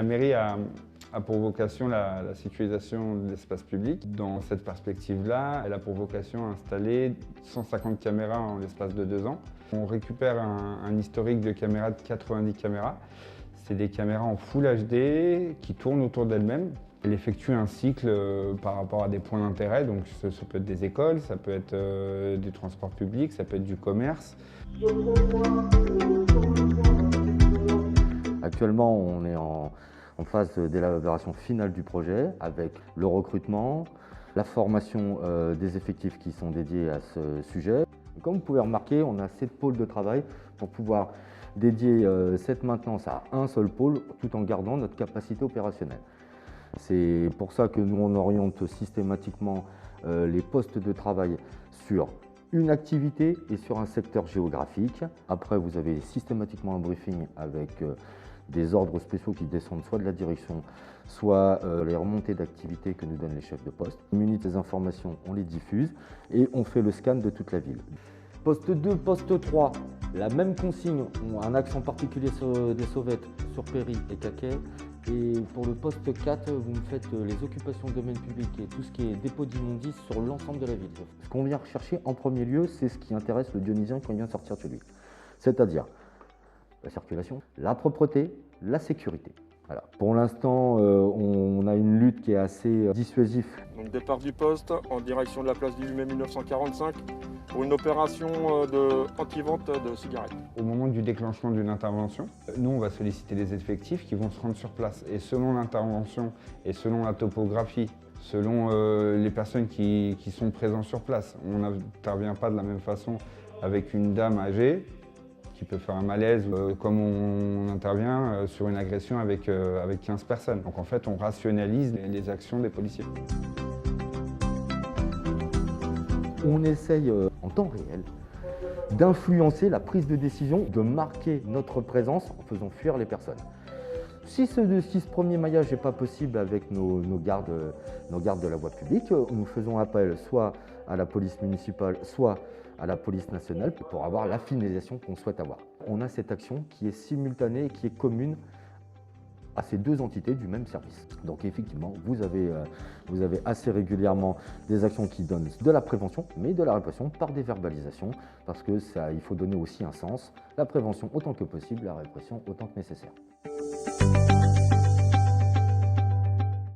mairie a pour vocation la sécurisation de l'espace public. Dans cette perspective-là, elle a pour vocation d'installer 150 caméras en l'espace de 2 ans. On récupère un historique de caméras de 90 caméras. C'est des caméras en Full HD qui tournent autour d'elles-mêmes. Elle effectue un cycle par rapport à des points d'intérêt, donc ça peut être des écoles, ça peut être du transport public, ça peut être du commerce. Actuellement, on est en phase d'élaboration finale du projet avec le recrutement, la formation des effectifs qui sont dédiés à ce sujet. Et comme vous pouvez remarquer, on a 7 pôles de travail pour pouvoir dédier cette maintenance à un seul pôle tout en gardant notre capacité opérationnelle. C'est pour ça que nous on oriente systématiquement les postes de travail sur une activité et sur un secteur géographique. Après, vous avez systématiquement un briefing avec des ordres spéciaux qui descendent soit de la direction, soit les remontées d'activité que nous donnent les chefs de poste. Munis de ces informations, on les diffuse et on fait le scan de toute la ville. Poste 2, poste 3, la même consigne, un accent particulier sur des sauvettes sur Péry et Caquet. Et pour le poste 4, vous me faites les occupations de domaine public et tout ce qui est dépôt d'immondices sur l'ensemble de la ville. Ce qu'on vient rechercher en premier lieu, c'est ce qui intéresse le Dionysien quand il vient sortir de chez lui. C'est-à-dire la circulation, la propreté, la sécurité. Voilà. Pour l'instant, on a une lutte qui est assez dissuasive. Donc départ du poste en direction de la place du 8 mai 1945 pour une opération anti-vente de cigarettes. Au moment du déclenchement d'une intervention, nous on va solliciter des effectifs qui vont se rendre sur place. Et selon l'intervention et selon la topographie, selon les personnes qui sont présentes sur place, on n'intervient pas de la même façon avec une dame âgée qui peut faire un malaise, comme on intervient sur une agression avec 15 personnes. Donc en fait, on rationalise les actions des policiers. On essaye en temps réel d'influencer la prise de décision, de marquer notre présence en faisant fuir les personnes. Si ce premier maillage n'est pas possible avec nos gardes de la voie publique, nous faisons appel soit à la police municipale, soit à la police nationale pour avoir la finalisation qu'on souhaite avoir. On a cette action qui est simultanée et qui est commune à ces deux entités du même service. Donc effectivement, vous avez assez régulièrement des actions qui donnent de la prévention, mais de la répression par des verbalisations, parce que il faut donner aussi un sens, la prévention autant que possible, la répression autant que nécessaire.